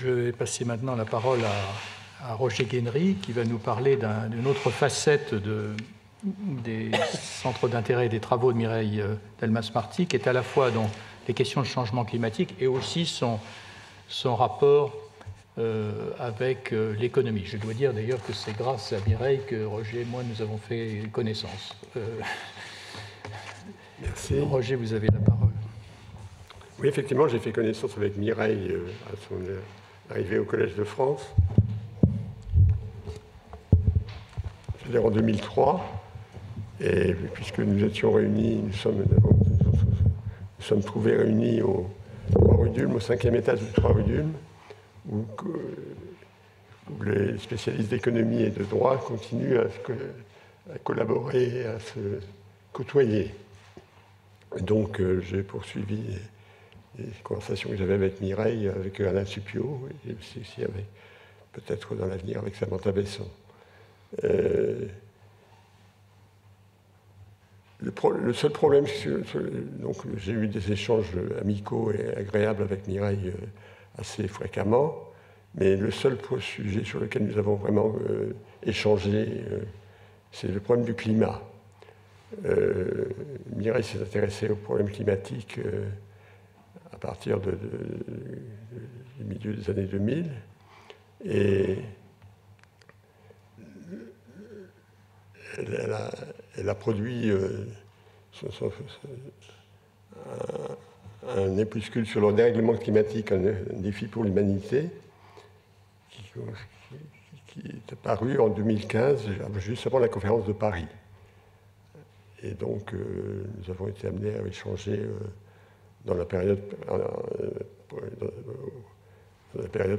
Je vais passer maintenant la parole à Roger Guénery, qui va nous parler d'une autre facette des centres d'intérêt et des travaux de Mireille Delmas-Marty, qui est à la fois dans les questions de changement climatique et aussi son rapport avec l'économie. Je dois dire d'ailleurs que c'est grâce à Mireille que Roger et moi nous avons fait connaissance. Merci. Roger, vous avez la parole. Oui, effectivement, j'ai fait connaissance avec Mireille à son arrivée au Collège de France. C'est-à-dire en 2003. Et puisque nous étions réunis, nous sommes trouvés réunis au 3 rue d'Ulm, au 5e étage du 3 rue d'Ulm, où les spécialistes d'économie et de droit continuent à collaborer, à se côtoyer. Donc j'ai poursuivi les conversations que j'avais avec Mireille, avec Alain Suppiot, et aussi avec, peut-être dans l'avenir avec Samantha Besson. Le seul problème, donc j'ai eu des échanges amicaux et agréables avec Mireille assez fréquemment, mais le seul sujet sur lequel nous avons vraiment échangé, c'est le problème du climat. Mireille s'est intéressée au problème climatique à partir du milieu des années 2000, et elle a produit un épuscule sur le dérèglement climatique, un défi pour l'humanité, qui est apparu en 2015, juste avant la conférence de Paris. Et donc, nous avons été amenés à échanger dans la période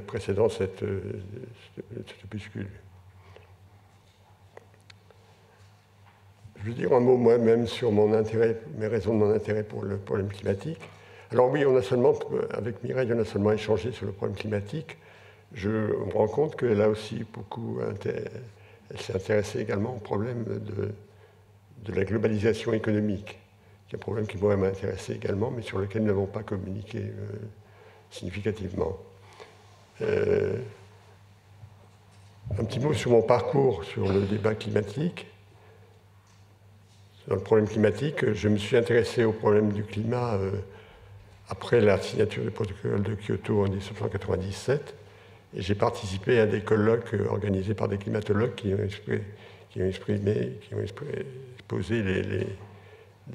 précédant cet opuscule. Je veux dire un mot moi-même sur mon intérêt, mes raisons de mon intérêt pour le problème climatique. Alors oui, avec Mireille, on a seulement échangé sur le problème climatique. Je me rends compte qu'elle a aussi elle s'est intéressée également au problème de la globalisation économique, qui est un problème qui pourrait m'intéresser également, mais sur lequel nous n'avons pas communiqué significativement. Un petit mot sur mon parcours sur le débat climatique. Dans le problème climatique, je me suis intéressé au problème du climat après la signature du protocole de Kyoto en 1997, et j'ai participé à des colloques organisés par des climatologues qui ont exposé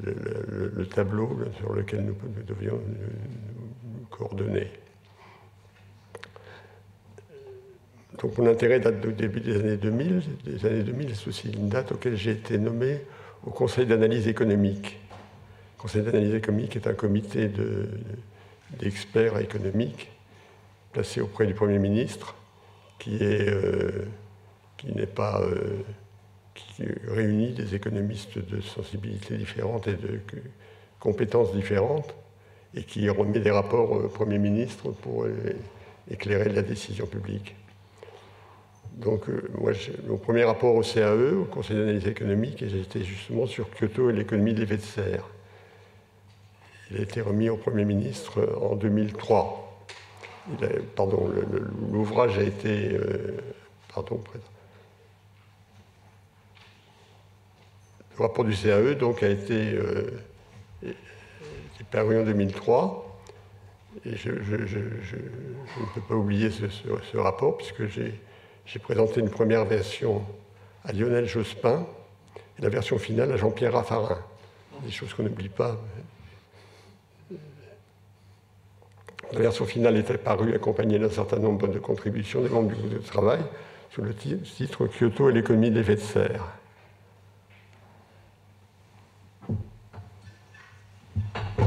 le tableau sur lequel nous devions nous coordonner. Donc mon intérêt date du début des années 2000. Des années 2000, c'est aussi une date auquel j'ai été nommé au Conseil d'analyse économique. Le Conseil d'analyse économique est un comité d'experts économiques placé auprès du Premier ministre qui réunit des économistes de sensibilités différentes et de compétences différentes et qui remet des rapports au Premier ministre pour éclairer la décision publique. Donc, mon premier rapport au CAE, au Conseil d'analyse économique, et j'étais justement sur Kyoto et l'économie de l'effet de serre. Il a été remis au Premier ministre en 2003. L'ouvrage a été... le rapport du CAE donc, a été paru en 2003. Et je ne peux pas oublier ce rapport, puisque j'ai présenté une première version à Lionel Jospin et la version finale à Jean-Pierre Raffarin. Des choses qu'on n'oublie pas. La version finale était parue accompagnée d'un certain nombre de contributions des membres du groupe de travail sous le titre Kyoto et l'économie de l'effet de serre.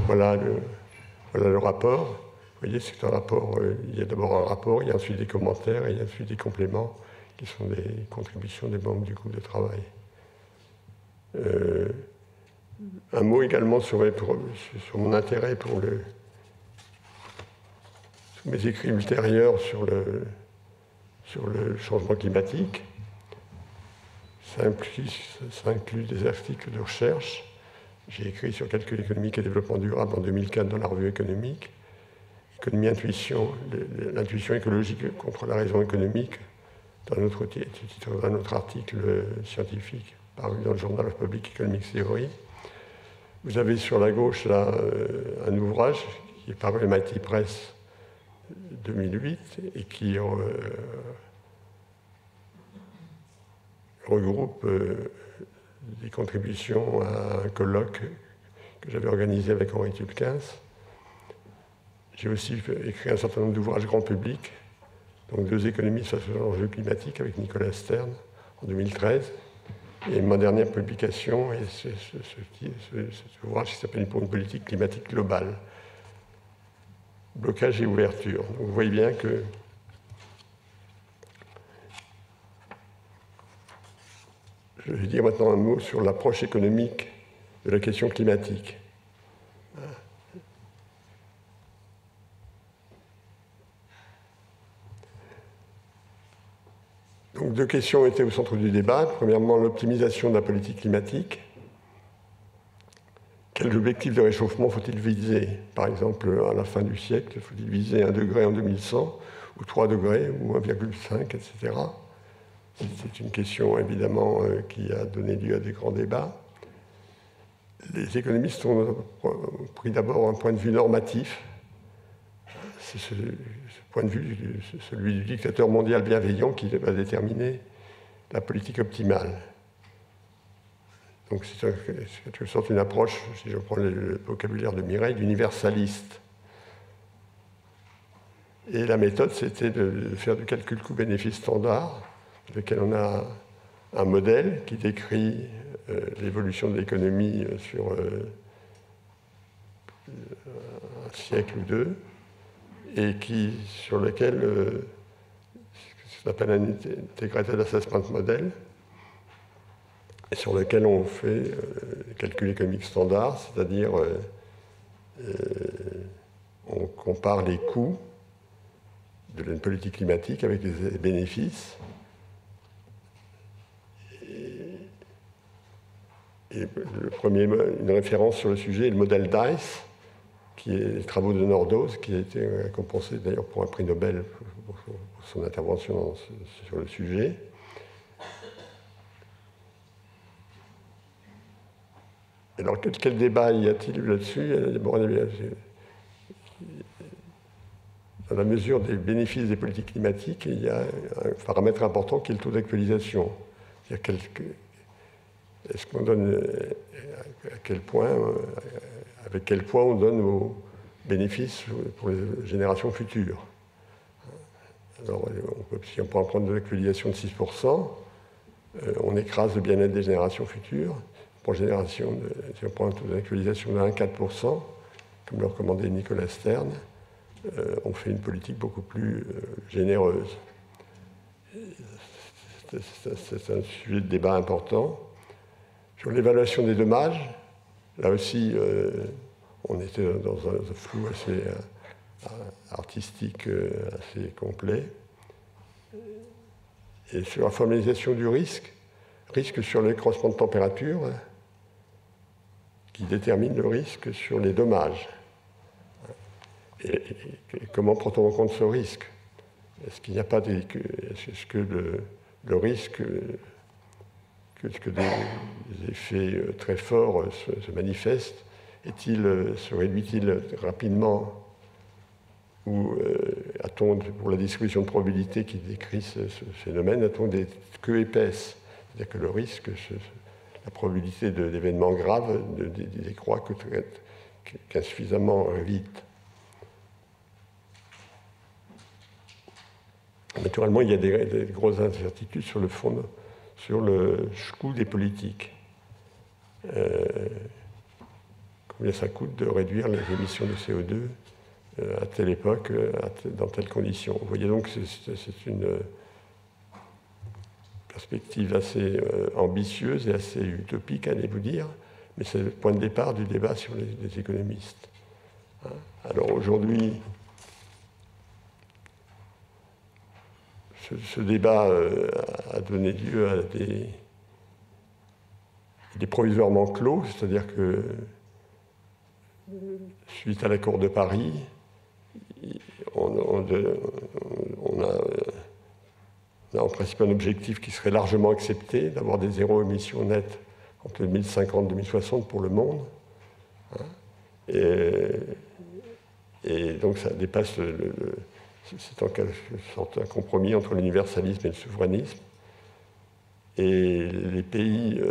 Voilà le rapport. Vous voyez, c'est un rapport, il y a d'abord un rapport, il y a ensuite des commentaires, et il y a ensuite des compléments, qui sont des contributions des membres du groupe de travail. Un mot également sur mon intérêt pour sur mes écrits ultérieurs sur le changement climatique. Ça inclut des articles de recherche. J'ai écrit sur calcul économique et développement durable en 2004 dans la revue économique. économie intuition, l'intuition écologique contre la raison économique, dans un autre article scientifique paru dans le Journal of Public Economic Theory. Vous avez sur la gauche là un ouvrage qui est paru à MIT Press 2008 et qui regroupe des contributions à un colloque que j'avais organisé avec Henri Tulkens. J'ai aussi écrit un certain nombre d'ouvrages grand public, donc 2 économistes face aux enjeux climatiques avec Nicolas Stern en 2013. Et ma dernière publication est cet ouvrage qui s'appelle Pour une politique climatique globale. Blocage et ouverture. Donc vous voyez bien que je vais dire maintenant un mot sur l'approche économique de la question climatique. Donc 2 questions étaient au centre du débat. Premièrement, l'optimisation de la politique climatique. Quels objectifs de réchauffement faut-il viser? Par exemple, à la fin du siècle, faut-il viser 1 degré en 2100, ou 3 degrés, ou 1,5, etc. C'est une question, évidemment, qui a donné lieu à des grands débats. Les économistes ont pris d'abord un point de vue normatif. C'est ce point de vue, celui du dictateur mondial bienveillant qui va déterminer la politique optimale. Donc c'est en quelque sorte une approche, si je prends le vocabulaire de Mireille, d'universaliste. Et la méthode, c'était de faire du calcul coût-bénéfice standard, dans lequel on a un modèle qui décrit l'évolution de l'économie sur un siècle ou 2, et sur lequel ce qu'on appelle un Integrated Assessment Model, et sur lequel on fait calcul économique standard, c'est-à-dire on compare les coûts de la politique climatique avec les bénéfices. Et une référence sur le sujet est le modèle DICE, qui est les travaux de Nordhaus, qui a été récompensé d'ailleurs pour un prix Nobel pour son intervention sur le sujet. Alors, quel débat y a-t-il là-dessus? Dans la mesure des bénéfices des politiques climatiques, il y a un paramètre important qui est le taux d'actualisation. Est-ce qu'on donne, à quel point, avec quel poids on donne aux bénéfices pour les générations futures? Alors, si on peut en prendre de l'actualisation de 6%, on écrase le bien-être des générations futures. Si on prend un taux d'actualisation de 1,4%, comme le recommandait Nicolas Stern, on fait une politique beaucoup plus généreuse. C'est un sujet de débat important. Sur l'évaluation des dommages, là aussi, on était dans un flou assez artistique, assez complet. Et sur la formalisation du risque sur les croissements de température, qui détermine le risque sur les dommages. Et comment prend-on en compte ce risque? Est-ce qu'il n'y a pas est-ce que le risque que des effets très forts se manifestent, se réduit-il rapidement ou a-t-on, pour la distribution de probabilité qui décrit ce phénomène, a-t-on des queues épaisses? C'est-à-dire que le risque, la probabilité d'événements graves ne décroît qu'insuffisamment vite. Naturellement, il y a des grosses incertitudes sur le fond, sur le coût des politiques. Combien ça coûte de réduire les émissions de CO2 à telle époque, dans telles conditions. Vous voyez donc, c'est une perspective assez ambitieuse et assez utopique, allez-vous dire, mais c'est le point de départ du débat sur les économistes. Alors aujourd'hui, ce débat a donné lieu à des provisoirement clos, c'est-à-dire que suite à l'accord de Paris, on a en principe un objectif qui serait largement accepté, d'avoir des zéro émissions nettes entre 2050 et 2060 pour le monde. Et donc ça dépasse c'est en quelque sorte un compromis entre l'universalisme et le souverainisme. Et les pays,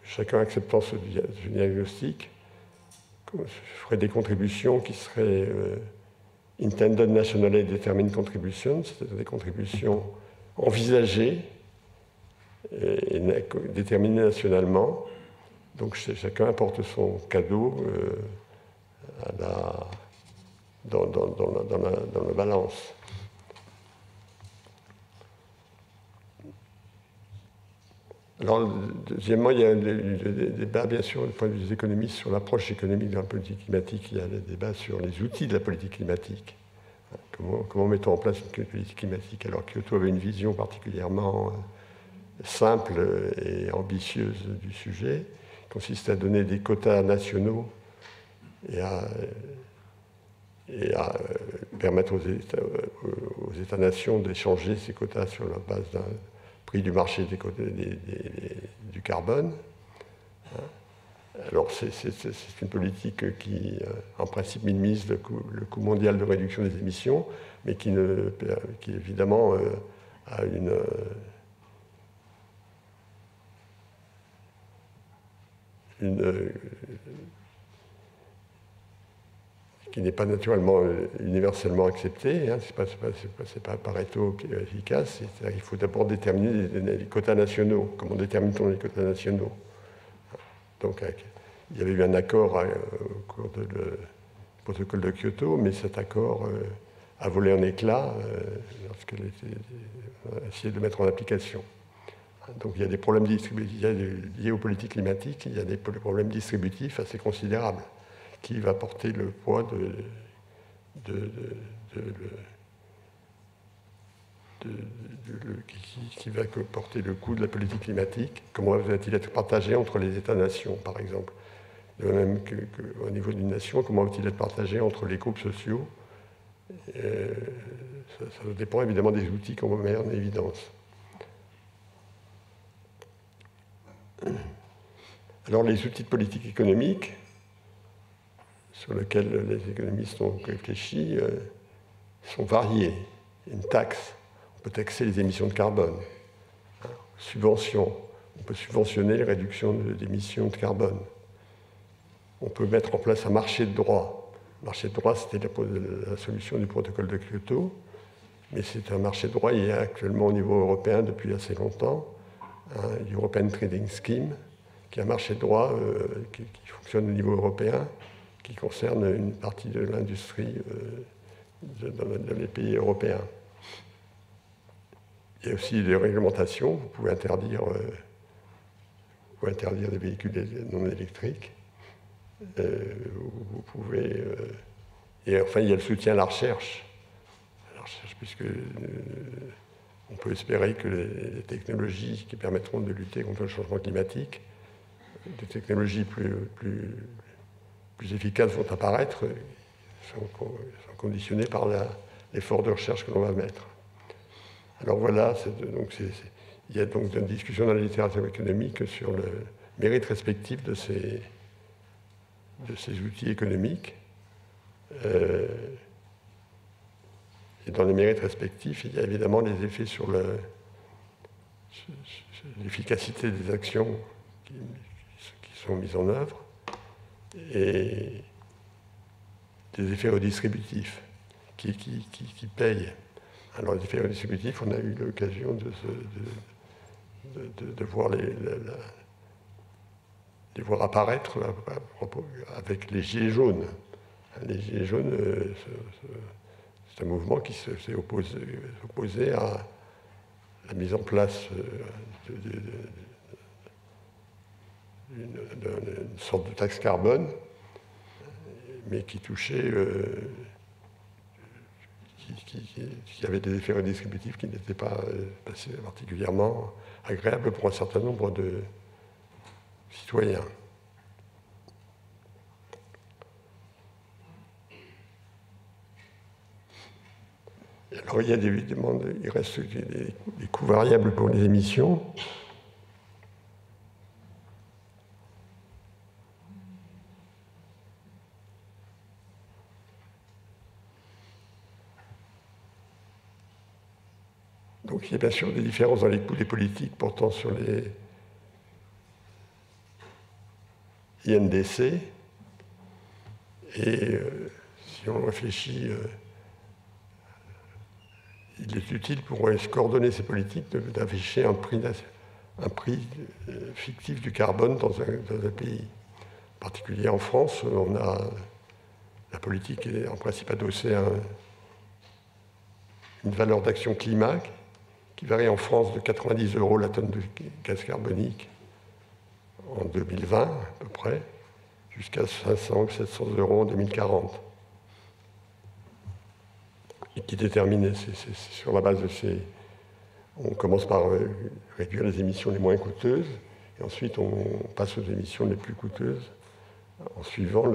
chacun acceptant ce diagnostic, ferait des contributions qui seraient Intended Nationally Determined Contributions, c'est-à-dire des contributions envisagées et déterminées nationalement. Donc chacun apporte son cadeau dans la balance. Alors, deuxièmement, il y a des débats, bien sûr, du point de vue des économistes, sur l'approche économique de la politique climatique. Il y a des débats sur les outils de la politique climatique. Comment mettons en place une politique climatique? Alors, Kyoto avait une vision particulièrement simple et ambitieuse du sujet, qui consiste à donner des quotas nationaux et à permettre aux États-nations d'échanger ces quotas sur la base d'un prix du marché du carbone. Alors c'est une politique qui, en principe, minimise le coût mondial de réduction des émissions, mais qui évidemment a qui n'est pas naturellement universellement accepté, hein, c'est pas Pareto qui est efficace, il faut d'abord déterminer les quotas nationaux. Comment détermine-t-on les quotas nationaux? Donc il y avait eu un accord au cours du protocole de Kyoto, mais cet accord a volé en éclats lorsqu'elle a essayé de le mettre en application. Donc il y a des problèmes liés aux politiques climatiques, il y a des problèmes distributifs assez considérables. Qui va porter le poids qui va porter le coût de la politique climatique? Comment va-t-il être partagé entre les États-nations, par exemple? De même qu'au niveau d'une nation, comment va-t-il être partagé entre les groupes sociaux? Ça dépend évidemment des outils qu'on va mettre en évidence. Alors les outils de politique économique sur lesquels les économistes ont réfléchi sont variés. Une taxe, on peut taxer les émissions de carbone. Subvention, on peut subventionner les réductions d'émissions de carbone. On peut mettre en place un marché de droit. Le marché de droit, c'était la solution du protocole de Kyoto, mais c'est un marché de droit, il y a actuellement au niveau européen depuis assez longtemps, European Trading Scheme, qui est un marché de droit qui fonctionne au niveau européen, qui concerne une partie de l'industrie dans les pays européens. Il y a aussi des réglementations. Vous pouvez interdire des véhicules non électriques. Vous pouvez, et enfin, il y a le soutien à la recherche. Puisque on peut espérer que les technologies qui permettront de lutter contre le changement climatique, des technologies plus efficaces vont apparaître, sont conditionnées par l'effort de recherche que l'on va mettre. Alors voilà, il y a donc une discussion dans la littérature économique sur le mérite respectif de ces outils économiques. Et dans les mérites respectifs, il y a évidemment les effets sur l'efficacité des actions qui sont mises en œuvre, et des effets redistributifs qui payent. Alors les effets redistributifs, on a eu l'occasion de voir les voir apparaître avec les Gilets jaunes. Les Gilets jaunes, c'est un mouvement qui s'est opposé à la mise en place d'une sorte de taxe carbone, mais qui touchait, qui avait des effets redistributifs qui n'étaient pas particulièrement agréables pour un certain nombre de citoyens. Alors, il y a évidemment, il reste des coûts variables pour les émissions. Donc, il y a bien sûr des différences dans les coûts des politiques portant sur les INDC. Et si on réfléchit, il est utile pour coordonner ces politiques d'afficher un prix fictif du carbone dans un pays. En particulier en France, on a la politique est en principe adossée à une valeur d'action climat qui varie en France de 90 € la tonne de gaz carbonique en 2020 à peu près, jusqu'à 500 ou 700 € en 2040. Et qui détermine, c'est sur la base de ces... On commence par réduire les émissions les moins coûteuses, et ensuite on passe aux émissions les plus coûteuses en suivant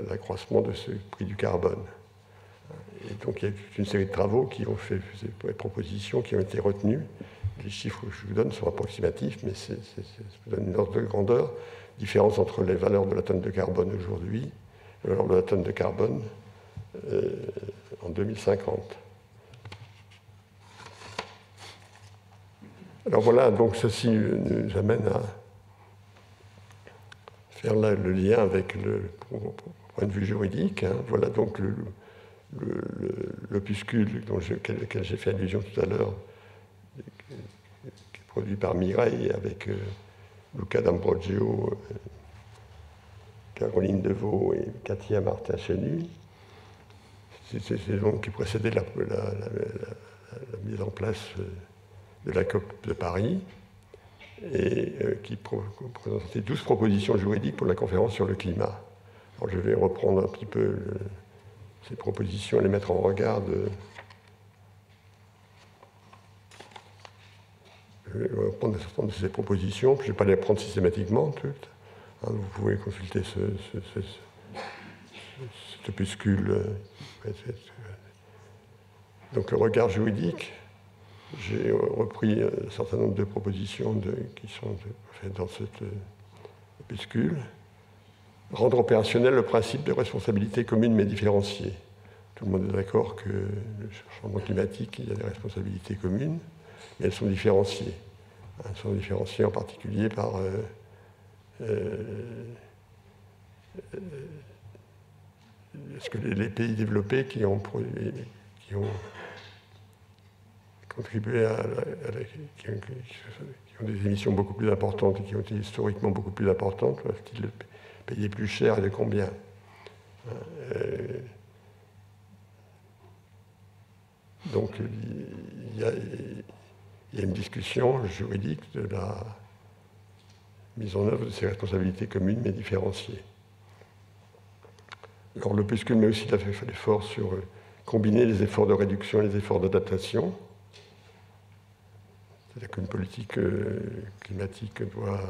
l'accroissement de ce prix du carbone. Et donc il y a toute une série de travaux qui ont fait des propositions qui ont été retenues. Les chiffres que je vous donne sont approximatifs, mais ça vous donne une ordre de grandeur. Différence entre les valeurs de la tonne de carbone aujourd'hui et les valeurs de la tonne de carbone en 2050. Alors voilà, donc ceci nous amène à faire là le lien avec le point de vue juridique. Hein. Voilà donc l'opuscule auquel j'ai fait allusion tout à l'heure, qui est produit par Mireille avec Luca D'Ambrogio, Caroline Deveau et Katia Martin-Chenu. C'est donc qui précédait la mise en place de la COP de Paris et qui présentait 12 propositions juridiques pour la conférence sur le climat. Alors je vais reprendre un petit peu ces propositions et les mettre en regard de... Je vais reprendre certaines de ces propositions, je ne vais pas les prendre systématiquement toutes. Hein, vous pouvez consulter cet opuscule. Donc le regard juridique, j'ai repris un certain nombre de propositions qui sont faites dans cet opuscule. Rendre opérationnel le principe de responsabilité commune mais différenciée. Tout le monde est d'accord que le changement climatique, il y a des responsabilités communes, mais elles sont différenciées. Elles sont différenciées en particulier par est-ce que les pays développés qui ont contribué qui ont des émissions beaucoup plus importantes et qui ont été historiquement beaucoup plus importantes, doivent-ils payer plus cher et de combien? Donc il y a une discussion juridique de la mise en œuvre de ces responsabilités communes mais différenciées. Alors l'opuscule met aussi l'effort sur combiner les efforts de réduction et les efforts d'adaptation. C'est-à-dire qu'une politique climatique doit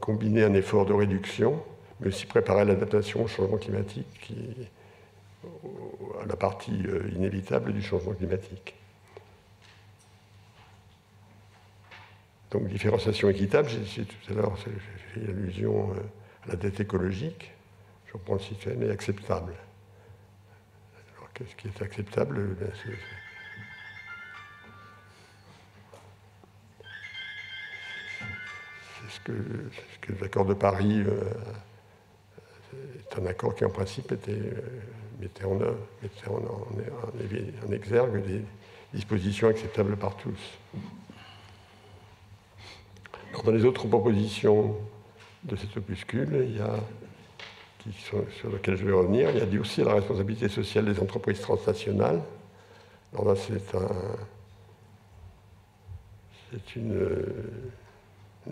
combiner un effort de réduction, mais aussi préparer l'adaptation au changement climatique, à la partie inévitable du changement climatique. Donc, différenciation équitable, tout à l'heure, j'ai fait allusion à la dette écologique. Je reprends le système, et acceptable. Alors, qu'est-ce qui est acceptable? C'est ce que l'accord de Paris est un accord qui, en principe, mettait en exergue des dispositions acceptables par tous. Alors, dans les autres propositions de cet opuscule, sur lesquelles je vais revenir, il y a dit aussi la responsabilité sociale des entreprises transnationales. Alors là, c'est un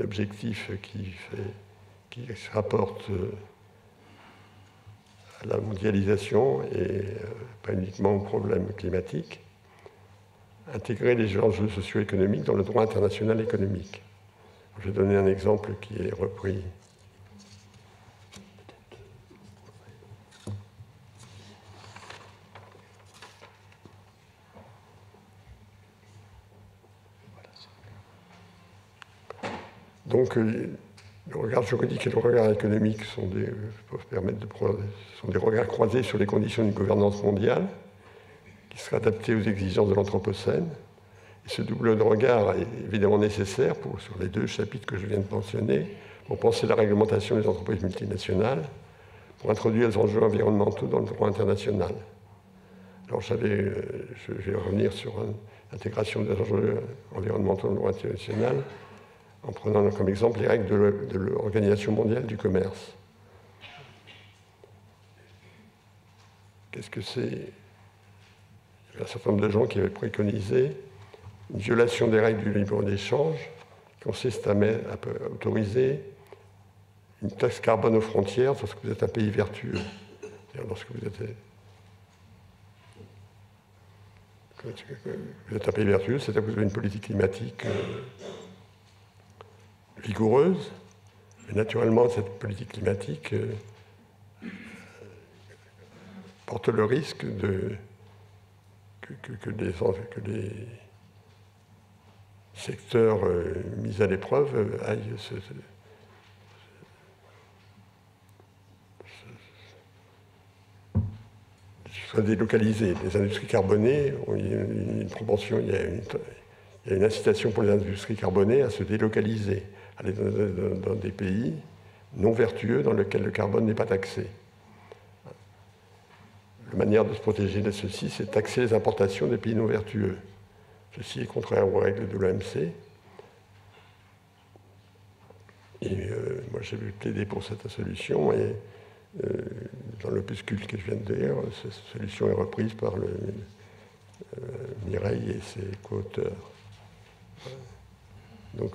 objectif qui se rapporte à la mondialisation et pas uniquement aux problèmes climatiques. Intégrer les enjeux socio-économiques dans le droit international économique. Je vais donner un exemple qui est repris. Donc, le regard juridique et le regard économique peuvent permettre sont des regards croisés sur les conditions d'une gouvernance mondiale qui sera adaptée aux exigences de l'Anthropocène. Et ce double regard est évidemment nécessaire sur les deux chapitres que je viens de mentionner pour penser la réglementation des entreprises multinationales, pour introduire les enjeux environnementaux dans le droit international. Alors, je vais revenir sur l'intégration des enjeux environnementaux dans le droit international en prenant comme exemple les règles de l'Organisation mondiale du commerce. Qu'est-ce que c'est? Il y a un certain nombre de gens qui avaient préconisé une violation des règles du libre-échange qui consiste à autoriser une taxe carbone aux frontières lorsque vous êtes un pays vertueux. C'est-à-dire lorsque vous êtes un pays vertueux, c'est-à-dire que vous avez une politique climatique vigoureuse. Et naturellement, cette politique climatique porte le risque que les secteurs mis à l'épreuve aillent soient délocalisés. Les industries carbonées, il y a une proportion, il y a une incitation pour les industries carbonées à se délocaliser, aller dans des pays non vertueux dans lesquels le carbone n'est pas taxé. La manière de se protéger de ceci, c'est de taxer les importations des pays non vertueux. Ceci est contraire aux règles de l'OMC. Et moi, j'ai plaidé pour cette solution. Et dans l'opuscule que je viens de dire, cette solution est reprise par Mireille et ses co-auteurs. Donc,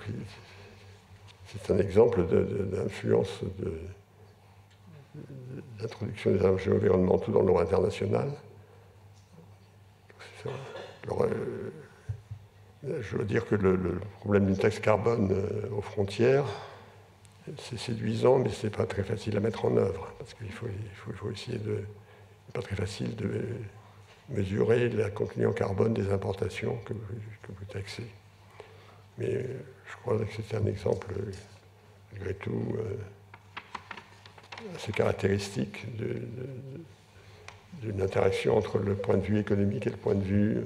c'est un exemple d'influence d'introduction des enjeux environnementaux dans le droit international. Alors, je veux dire que le problème d'une taxe carbone aux frontières, c'est séduisant, mais ce n'est pas très facile à mettre en œuvre, parce qu'il faut essayer de... C'est pas très facile de mesurer la contenu en carbone des importations que vous taxez. Mais je crois que c'est un exemple, malgré tout, assez caractéristique d'une interaction entre le point de vue économique et le point de vue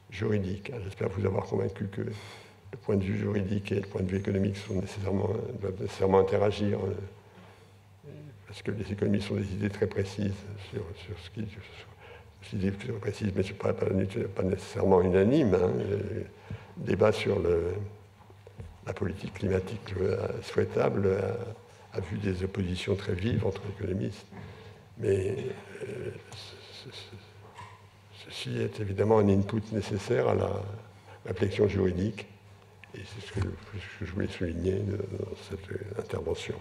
juridique. J'espère vous avoir convaincu que le point de vue juridique et le point de vue économique doivent nécessairement interagir, parce que les économies sont des idées très précises sur ce qui... idées très précises, mais ce n'est pas nécessairement unanime. Le débat sur la politique climatique souhaitable a vu des oppositions très vives entre économistes. Mais ceci est évidemment un input nécessaire à la réflexion juridique. Et c'est ce que je voulais souligner dans cette intervention.